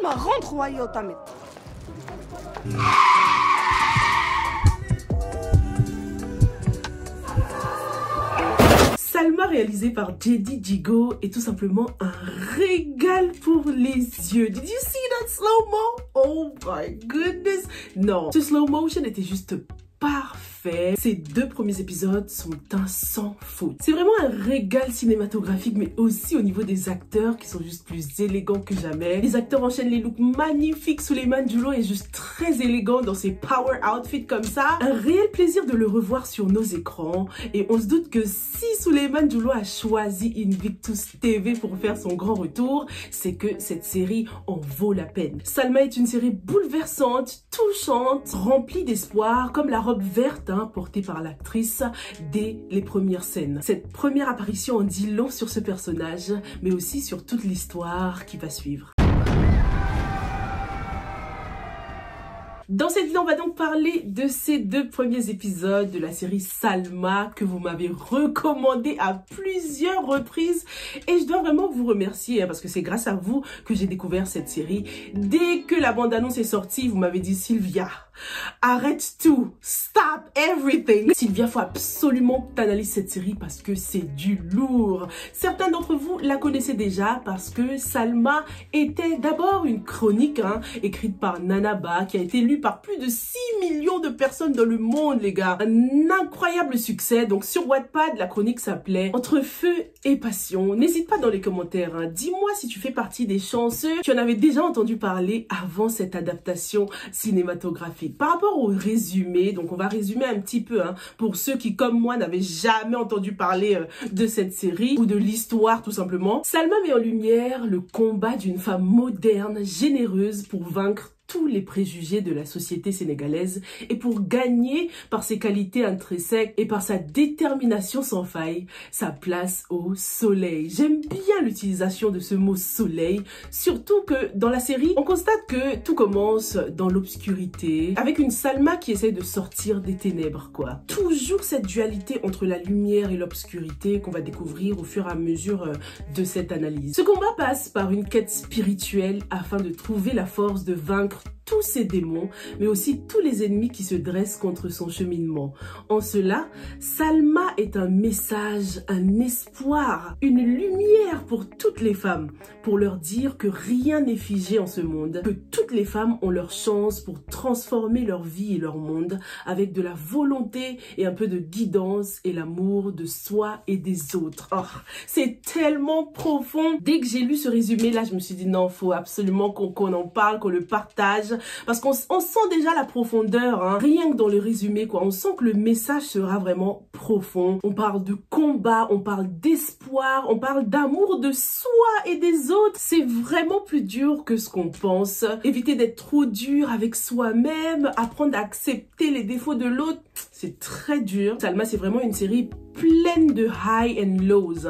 Salma, rentre au Ayotamet. Salma, réalisé par J.D. Djigo, est tout simplement un régal pour les yeux. Did you see that slow-mo? Oh my goodness. Non, ce slow motion était juste parfait. Ces 2 premiers épisodes sont un sans faute. C'est vraiment un régal cinématographique, mais aussi au niveau des acteurs qui sont juste plus élégants que jamais. Les acteurs enchaînent les looks magnifiques. Souleymane Djoulou est juste très élégant dans ses power outfits comme ça. Un réel plaisir de le revoir sur nos écrans. Et on se doute que si Souleymane Djoulou a choisi Invictus TV pour faire son grand retour, c'est que cette série en vaut la peine. Salma est une série bouleversante, touchante, remplie d'espoir, comme la robe verte portée par l'actrice dès les premières scènes. Cette première apparition en dit long sur ce personnage, mais aussi sur toute l'histoire qui va suivre. Dans cette vidéo, on va donc parler de ces 2 premiers épisodes de la série Salma que vous m'avez recommandé à plusieurs reprises et je dois vraiment vous remercier parce que c'est grâce à vous que j'ai découvert cette série. Dès que la bande-annonce est sortie, vous m'avez dit Sylvia, arrête tout, stop everything. Sylvia, faut absolument que tu analyses cette série parce que c'est du lourd. Certains d'entre vous la connaissaient déjà parce que Salma était d'abord une chronique écrite par Nanaba qui a été lue par plus de 6 millions de personnes dans le monde, les gars. Un incroyable succès. Donc sur Wattpad, la chronique s'appelait Entre feu et passion. N'hésite pas dans les commentaires. Dis-moi si tu fais partie des chanceux. Tu en avais déjà entendu parler avant cette adaptation cinématographique. Par rapport au résumé, donc on va résumer un petit peu pour ceux qui, comme moi, n'avaient jamais entendu parler de cette série ou de l'histoire tout simplement. Salma met en lumière le combat d'une femme moderne, généreuse pour vaincre tous les préjugés de la société sénégalaise et pour gagner par ses qualités intrinsèques et par sa détermination sans faille, sa place au soleil. J'aime bien l'utilisation de ce mot soleil, surtout que dans la série, on constate que tout commence dans l'obscurité, avec une Salma qui essaie de sortir des ténèbres, quoi. Toujours cette dualité entre la lumière et l'obscurité qu'on va découvrir au fur et à mesure de cette analyse. Ce combat passe par une quête spirituelle afin de trouver la force de vaincre tous ces démons, mais aussi tous les ennemis qui se dressent contre son cheminement. En cela, Salma est un message, un espoir, une lumière pour toutes les femmes, pour leur dire que rien n'est figé en ce monde, que toutes les femmes ont leur chance pour transformer leur vie et leur monde avec de la volonté et un peu de guidance et l'amour de soi et des autres. Oh, c'est tellement profond. Dès que j'ai lu ce résumé là, je me suis dit non, faut absolument qu'on en parle, qu'on le partage. Parce qu'on sent déjà la profondeur, rien que dans le résumé, quoi. On sent que le message sera vraiment profond. On parle de combat, on parle d'espoir, on parle d'amour de soi et des autres. C'est vraiment plus dur que ce qu'on pense. Éviter d'être trop dur avec soi-même, apprendre à accepter les défauts de l'autre, c'est très dur. Salma, c'est vraiment une série pleine de high and lows,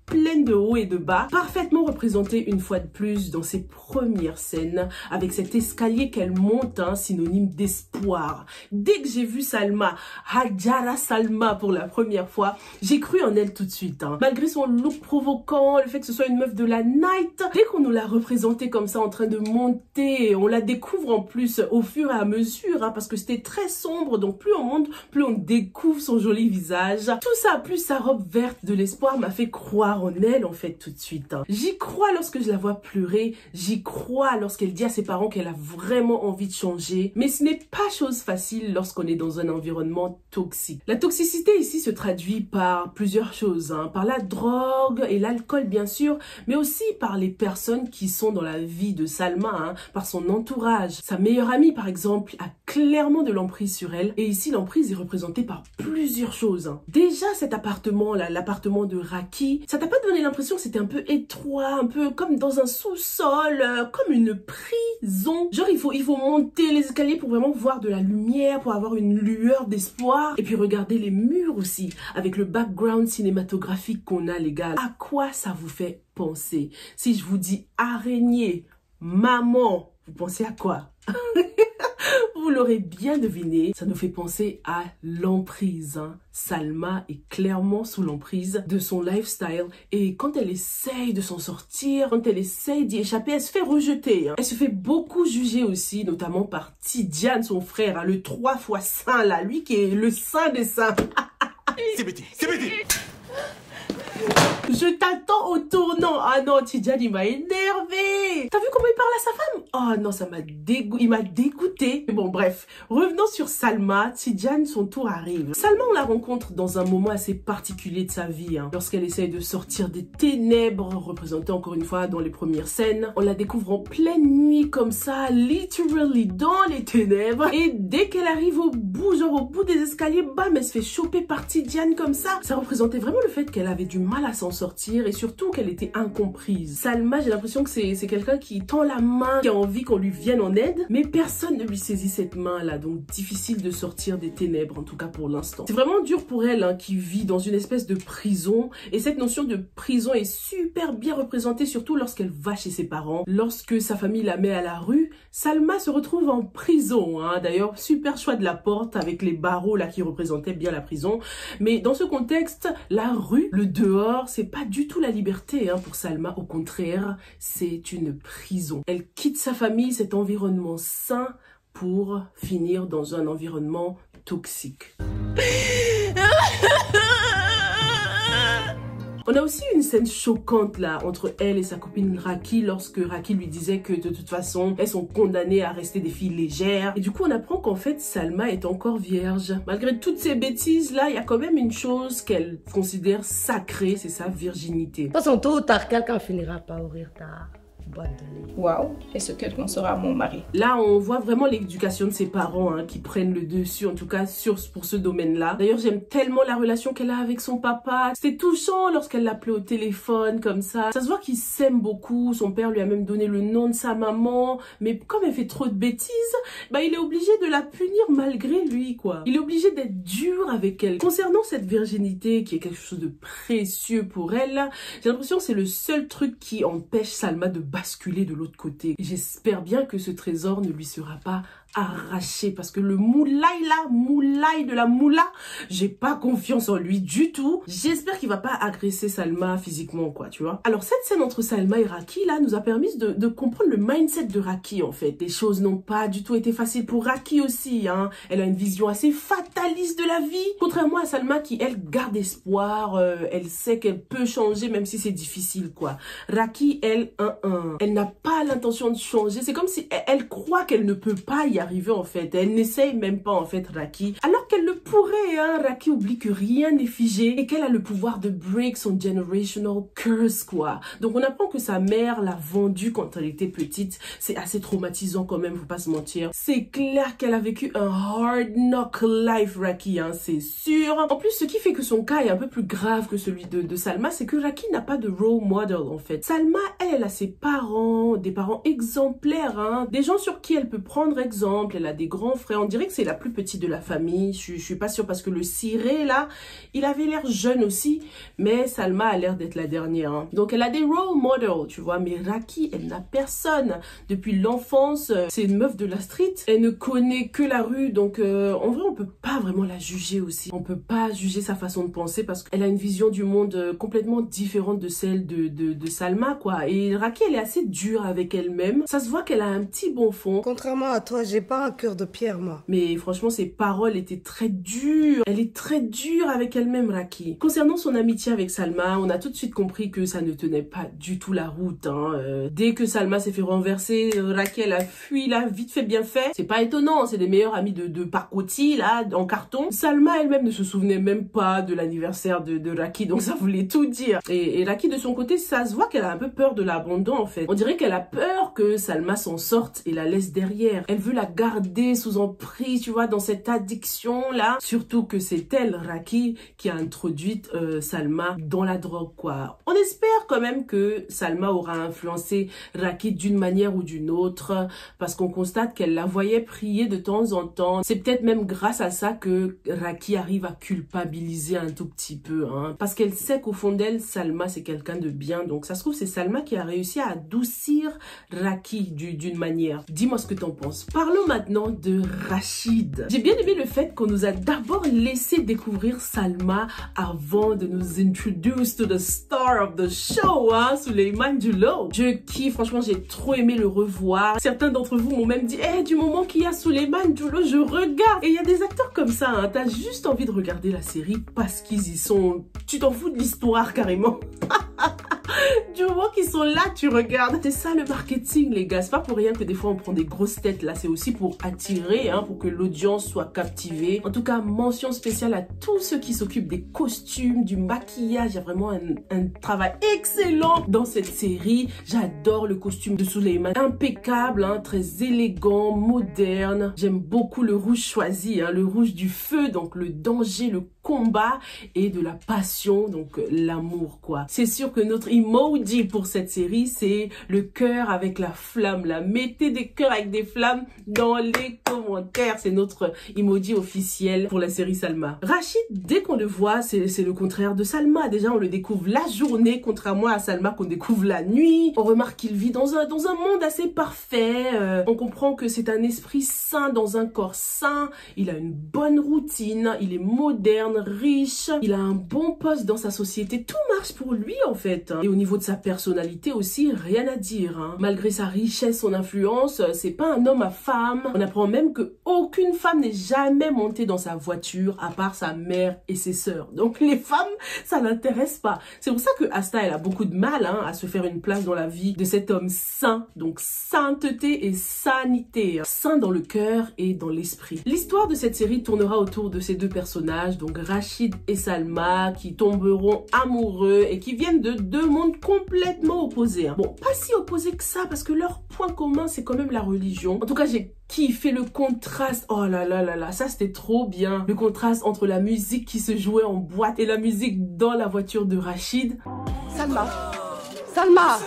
pleine de hauts et de bas, parfaitement représentée une fois de plus dans ses premières scènes, avec cet escalier qu'elle monte, synonyme d'espoir. Dès que j'ai vu Salma, Hajara Salma pour la première fois, j'ai cru en elle tout de suite. Malgré son look provoquant, le fait que ce soit une meuf de la night, dès qu'on nous l'a représentée comme ça en train de monter, on la découvre en plus au fur et à mesure, parce que c'était très sombre, donc plus on monte, plus on découvre son joli visage. Tout ça, plus sa robe verte de l'espoir m'a fait croire en elle en fait tout de suite. J'y crois lorsque je la vois pleurer, j'y crois lorsqu'elle dit à ses parents qu'elle a vraiment envie de changer, mais ce n'est pas chose facile lorsqu'on est dans un environnement toxique. La toxicité ici se traduit par plusieurs choses, par la drogue et l'alcool bien sûr, mais aussi par les personnes qui sont dans la vie de Salma, par son entourage. Sa meilleure amie par exemple a clairement de l'emprise sur elle et ici l'emprise est représentée par plusieurs choses. Déjà cet appartement là, l'appartement de Raki, ça t'a pas donné l'impression que c'était un peu étroit, un peu comme dans un sous-sol, comme une prison. Genre il faut monter les escaliers pour vraiment voir de la lumière, pour avoir une lueur d'espoir. Et puis regardez les murs aussi, avec le background cinématographique qu'on a les gars. À quoi ça vous fait penser? Si je vous dis araignée, maman, vous pensez à quoi? Vous l'aurez bien deviné, ça nous fait penser à l'emprise. Salma est clairement sous l'emprise de son lifestyle et quand elle essaye de s'en sortir, quand elle essaye d'y échapper, elle se fait rejeter. Elle se fait beaucoup juger aussi, notamment par Tidiane, son frère, le 3 fois saint là, lui qui est le saint des saints. C'est bêtise, c'est bêtise. Je t'attends au tournant. Ah non, Tidiane, il m'a énervé. T'as vu comment il parle à sa femme? Oh non, ça m'a il m'a dégoûté. Bon, bref. Revenons sur Salma. Tidiane, son tour arrive. Salma, on la rencontre dans un moment assez particulier de sa vie. Lorsqu'elle essaye de sortir des ténèbres, représentées encore une fois dans les premières scènes. On la découvre en pleine nuit comme ça, literally dans les ténèbres. Et dès qu'elle arrive au bout, genre au bout des escaliers, bam, elle se fait choper par Tidiane comme ça. Ça représentait vraiment le fait qu'elle avait du mal à s'en sortir et surtout qu'elle était incomprise. Salma, j'ai l'impression que c'est quelqu'un qui tend la main, qui a envie qu'on lui vienne en aide, mais personne ne lui saisit cette main-là, donc difficile de sortir des ténèbres, en tout cas pour l'instant. C'est vraiment dur pour elle, qui vit dans une espèce de prison, et cette notion de prison est super bien représentée, surtout lorsqu'elle va chez ses parents. Lorsque sa famille la met à la rue, Salma se retrouve en prison, D'ailleurs, super choix de la porte avec les barreaux là qui représentaient bien la prison, mais dans ce contexte, la rue, le dehors, c'est pas du tout la liberté pour Salma, au contraire, c'est une prison. Elle quitte sa famille, cet environnement sain, pour finir dans un environnement toxique. On a aussi une scène choquante là entre elle et sa copine Raki lorsque Raki lui disait que de toute façon elles sont condamnées à rester des filles légères. Et du coup on apprend qu'en fait Salma est encore vierge. Malgré toutes ces bêtises là, il y a quand même une chose qu'elle considère sacrée, c'est sa virginité. De toute façon, tôt ou tard, quelqu'un finira par ouvrir ta boîte de lait. Waouh, et ce quelqu'un sera mon mari. Là, on voit vraiment l'éducation de ses parents qui prennent le dessus, en tout cas pour ce domaine-là. D'ailleurs, j'aime tellement la relation qu'elle a avec son papa. C'était touchant lorsqu'elle l'appelait au téléphone comme ça. Ça se voit qu'ils s'aiment beaucoup. Son père lui a même donné le nom de sa maman. Mais comme elle fait trop de bêtises, il est obligé de la punir malgré lui, quoi. Il est obligé d'être dur avec elle. Concernant cette virginité, qui est quelque chose de précieux pour elle, j'ai l'impression que c'est le seul truc qui empêche Salma de basculer de l'autre côté. J'espère bien que ce trésor ne lui sera pas arraché parce que le moulay de la moula, j'ai pas confiance en lui du tout. J'espère qu'il va pas agresser Salma physiquement, quoi, tu vois. Alors cette scène entre Salma et Raki là nous a permis de comprendre le mindset de Raki en fait. Les choses n'ont pas du tout été faciles pour Raki aussi, Elle a une vision assez fataliste de la vie, contrairement à Salma qui elle garde espoir, elle sait qu'elle peut changer même si c'est difficile, quoi. Raki elle elle n'a pas l'intention de changer, c'est comme si elle croit qu'elle ne peut pas y arriver en fait, elle n'essaye même pas en fait Raki, alors qu'elle le pourrait, Raki oublie que rien n'est figé et qu'elle a le pouvoir de break son generational curse, quoi. Donc on apprend que sa mère l'a vendue quand elle était petite, c'est assez traumatisant quand même, faut pas se mentir. C'est clair qu'elle a vécu un hard knock life Raki, c'est sûr. En plus ce qui fait que son cas est un peu plus grave que celui de Salma, c'est que Raki n'a pas de role model en fait. Salma elle a ses parents, des parents exemplaires, des gens sur qui elle peut prendre exemple. Elle a des grands frères, on dirait que c'est la plus petite de la famille, je suis pas sûre parce que le ciré là, il avait l'air jeune aussi, mais Salma a l'air d'être la dernière. Donc elle a des role models, tu vois, mais Raki, elle n'a personne. Depuis l'enfance, c'est une meuf de la street, elle ne connaît que la rue, donc en vrai on peut pas vraiment la juger aussi. On peut pas juger sa façon de penser parce qu'elle a une vision du monde complètement différente de celle de Salma, quoi. Et Raki, elle est assez dure avec elle-même, ça se voit qu'elle a un petit bon fond. Contrairement à toi, j'ai pas un cœur de pierre, moi. Mais franchement, ses paroles étaient très dures. Elle est très dure avec elle-même, Raki. Concernant son amitié avec Salma, on a tout de suite compris que ça ne tenait pas du tout la route. Dès que Salma s'est fait renverser, Raki, elle a fui là, vite fait, bien fait. C'est pas étonnant, c'est des meilleurs amis de Parcotti, là, en carton. Salma elle-même ne se souvenait même pas de l'anniversaire de Raki, donc ça voulait tout dire. Et Raki, de son côté, ça se voit qu'elle a un peu peur de l'abandon, en fait. On dirait qu'elle a peur que Salma s'en sorte et la laisse derrière. Elle veut la garder sous emprise, tu vois, dans cette addiction là. Surtout que c'est elle, Raki, qui a introduit Salma dans la drogue, quoi. On espère quand même que Salma aura influencé Raki d'une manière ou d'une autre, parce qu'on constate qu'elle la voyait prier de temps en temps. C'est peut-être même grâce à ça que Raki arrive à culpabiliser un tout petit peu, parce qu'elle sait qu'au fond d'elle, Salma c'est quelqu'un de bien. Donc ça se trouve c'est Salma qui a réussi à adoucir Raki d'une manière. Dis-moi ce que t'en penses. Parlons maintenant de Rachid. J'ai bien aimé le fait qu'on nous a d'abord laissé découvrir Salma avant de nous introduce to the star of the show, hein, Souleymane Djoulo. Je kiffe, franchement, j'ai trop aimé le revoir. Certains d'entre vous m'ont même dit, du moment qu'il y a Souleymane Djoulo, je regarde. Et il y a des acteurs comme ça, hein, t'as juste envie de regarder la série parce qu'ils y sont. Tu t'en fous de l'histoire carrément. Du moment qu'ils sont là, tu regardes. C'est ça le marketing, les gars. C'est pas pour rien que des fois on prend des grosses têtes là. C'est aussi pour attirer, hein, pour que l'audience soit captivée. En tout cas, mention spéciale à tous ceux qui s'occupent des costumes, du maquillage. Il y a vraiment un travail excellent dans cette série. J'adore le costume de Souleymane. Impeccable, hein, très élégant, moderne. J'aime beaucoup le rouge choisi, hein, le rouge du feu, donc le danger, le combat et de la passion, donc l'amour, quoi. C'est sûr que notre emoji pour cette série, c'est le cœur avec la flamme, là. Mettez des cœurs avec des flammes dans les commentaires. C'est notre emoji officiel pour la série Salma. Rachid, dès qu'on le voit, c'est le contraire de Salma. Déjà, on le découvre la journée, contrairement à Salma qu'on découvre la nuit. On remarque qu'il vit dans un monde assez parfait. On comprend que c'est un esprit sain dans un corps sain. Il a une bonne routine. Il est moderne, riche, il a un bon poste dans sa société, tout marche pour lui en fait. Et au niveau de sa personnalité aussi, rien à dire. Hein. Malgré sa richesse, son influence, c'est pas un homme à femme. On apprend même que aucune femme n'est jamais montée dans sa voiture à part sa mère et ses sœurs. Donc les femmes, ça l'intéresse pas. C'est pour ça que Asta, elle a beaucoup de mal, hein, à se faire une place dans la vie de cet homme saint. Donc sainteté et sanité. Hein. Saint dans le cœur et dans l'esprit. L'histoire de cette série tournera autour de ces deux personnages, donc Rachid et Salma, qui tomberont amoureux et qui viennent de deux mondes complètement opposés. Hein. Bon, pas si opposés que ça, parce que leur point commun, c'est quand même la religion. En tout cas, j'ai kiffé le contraste. Oh là là là là, ça c'était trop bien. Le contraste entre la musique qui se jouait en boîte et la musique dans la voiture de Rachid. Salma, Salma.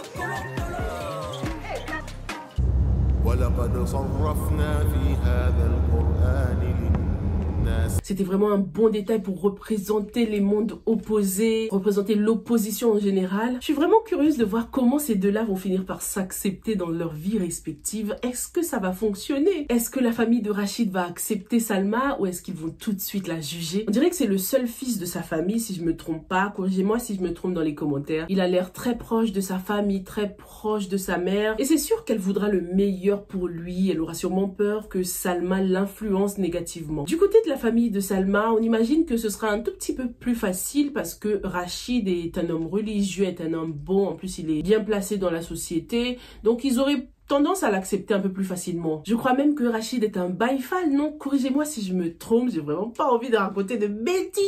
C'était vraiment un bon détail pour représenter les mondes opposés, représenter l'opposition en général. Je suis vraiment curieuse de voir comment ces deux-là vont finir par s'accepter dans leur vie respective. Est-ce que ça va fonctionner? Est-ce que la famille de Rachid va accepter Salma ou est-ce qu'ils vont tout de suite la juger? On dirait que c'est le seul fils de sa famille, si je me trompe pas. Corrigez-moi si je me trompe dans les commentaires. Il a l'air très proche de sa famille, très proche de sa mère. Et c'est sûr qu'elle voudra le meilleur pour lui. Elle aura sûrement peur que Salma l'influence négativement. Du côté de la famille de Salma, on imagine que ce sera un tout petit peu plus facile parce que Rachid est un homme religieux, est un homme bon, en plus il est bien placé dans la société, donc ils auraient tendance à l'accepter un peu plus facilement. Je crois même que Rachid est un baïfal, non? Corrigez-moi si je me trompe, j'ai vraiment pas envie de raconter de bêtises.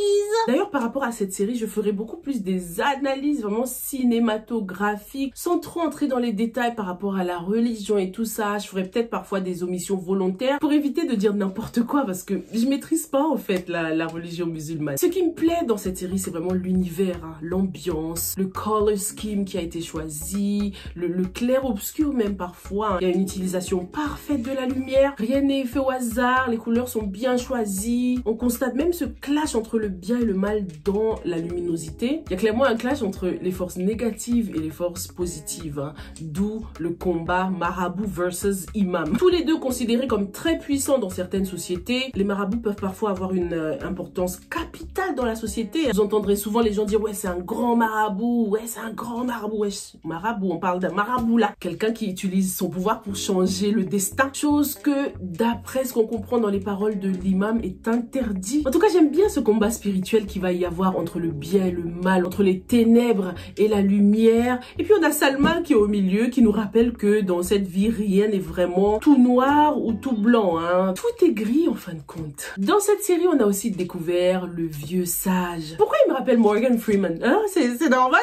D'ailleurs, par rapport à cette série, je ferai beaucoup plus des analyses vraiment cinématographiques, sans trop entrer dans les détails par rapport à la religion et tout ça. Je ferai peut-être parfois des omissions volontaires pour éviter de dire n'importe quoi parce que je maîtrise pas en fait la religion musulmane. Ce qui me plaît dans cette série, c'est vraiment l'univers, hein, l'ambiance, le color scheme qui a été choisi, le clair-obscur même parfois. Il y a une utilisation parfaite de la lumière, rien n'est fait au hasard, les couleurs sont bien choisies. On constate même ce clash entre le bien et le mal dans la luminosité. Il y a clairement un clash entre les forces négatives et les forces positives, hein, d'où le combat marabout versus imam. Tous les deux considérés comme très puissants dans certaines sociétés, les marabouts peuvent parfois avoir une importance capitale dans la société. Vous entendrez souvent les gens dire ouais c'est un grand marabout, ouais c'est un grand marabout, ouais marabout, on parle d'un marabout là, quelqu'un qui utilise son pouvoir pour changer le destin, chose que d'après ce qu'on comprend dans les paroles de l'imam est interdit. En tout cas, j'aime bien ce combat spirituel qu'il va y avoir entre le bien et le mal, entre les ténèbres et la lumière. Et puis on a Salma qui est au milieu, qui nous rappelle que dans cette vie, rien n'est vraiment tout noir ou tout blanc, hein. Tout est gris en fin de compte. Dans cette série, on a aussi découvert le vieux sage. Pourquoi il me rappelle Morgan Freeman, hein? C'est normal.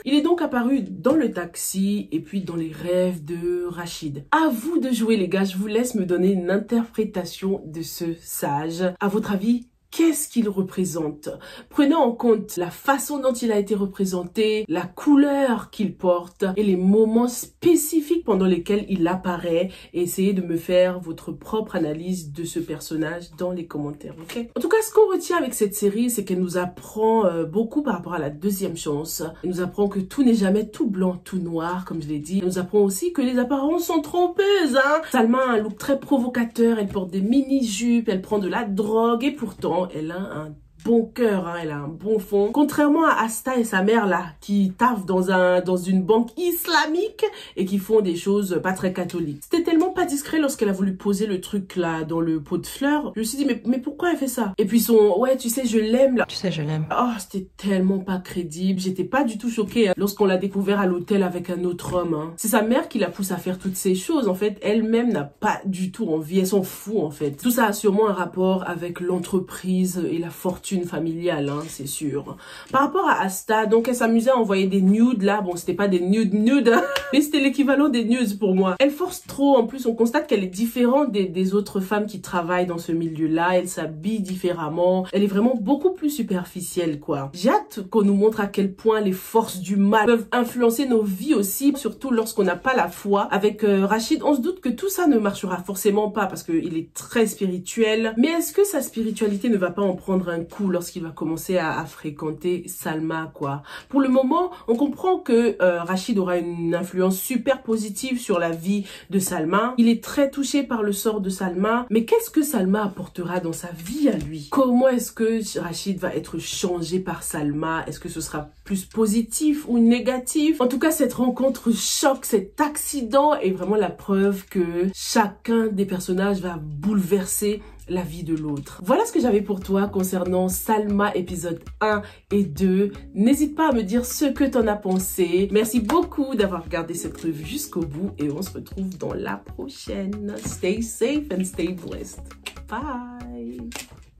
Il est donc apparu dans le taxi et puis dans les rêves de Rachid. À vous de jouer les gars, je vous laisse me donner une interprétation de ce sage. À votre avis, qu'est-ce qu'il représente? Prenez en compte la façon dont il a été représenté, la couleur qu'il porte et les moments spécifiques pendant lesquels il apparaît, et essayez de me faire votre propre analyse de ce personnage dans les commentaires, ok? En tout cas, ce qu'on retient avec cette série, c'est qu'elle nous apprend beaucoup par rapport à la deuxième chance. Elle nous apprend que tout n'est jamais tout blanc, tout noir, comme je l'ai dit. Elle nous apprend aussi que les apparences sont trompeuses, hein. Salma a un look très provocateur, elle porte des mini-jupes, elle prend de la drogue et pourtant, elle a un bon cœur, hein, elle a un bon fond. Contrairement à Asta et sa mère là, qui taffent dans une banque islamique et qui font des choses pas très catholiques. C'était tellement pas discret lorsqu'elle a voulu poser le truc là dans le pot de fleurs. Je me suis dit mais pourquoi elle fait ça? Et puis son ouais tu sais je l'aime là. Tu sais je l'aime. Oh c'était tellement pas crédible. J'étais pas du tout choquée hein, lorsqu'on l'a découvert à l'hôtel avec un autre homme. Hein. C'est sa mère qui la pousse à faire toutes ces choses. En fait elle-même n'a pas du tout envie. Elle s'en fout en fait. Tout ça a sûrement un rapport avec l'entreprise et la fortune familiale, hein, c'est sûr. Par rapport à Asta, donc elle s'amusait à envoyer des nudes là, bon c'était pas des nudes, hein, mais c'était l'équivalent des nudes pour moi. Elle force trop, en plus on constate qu'elle est différente des autres femmes qui travaillent dans ce milieu-là, elle s'habille différemment, elle est vraiment beaucoup plus superficielle quoi. J'ai hâte qu'on nous montre à quel point les forces du mal peuvent influencer nos vies aussi, surtout lorsqu'on n'a pas la foi. Avec Rachid, on se doute que tout ça ne marchera forcément pas parce qu'il est très spirituel, mais est-ce que sa spiritualité ne va pas en prendre un coup lorsqu'il va commencer à fréquenter Salma quoi. Pour le moment, on comprend que Rachid aura une influence super positive sur la vie de Salma. Il est très touché par le sort de Salma, mais qu'est-ce que Salma apportera dans sa vie à lui? Comment est-ce que Rachid va être changé par Salma? Est-ce que ce sera plus positif ou négatif? En tout cas, cette rencontre choc, cet accident est vraiment la preuve que chacun des personnages va bouleverser la vie de l'autre. Voilà ce que j'avais pour toi concernant Salma épisode 1 et 2. N'hésite pas à me dire ce que t'en as pensé. Merci beaucoup d'avoir regardé cette revue jusqu'au bout et on se retrouve dans la prochaine. Stay safe and stay blessed. Bye!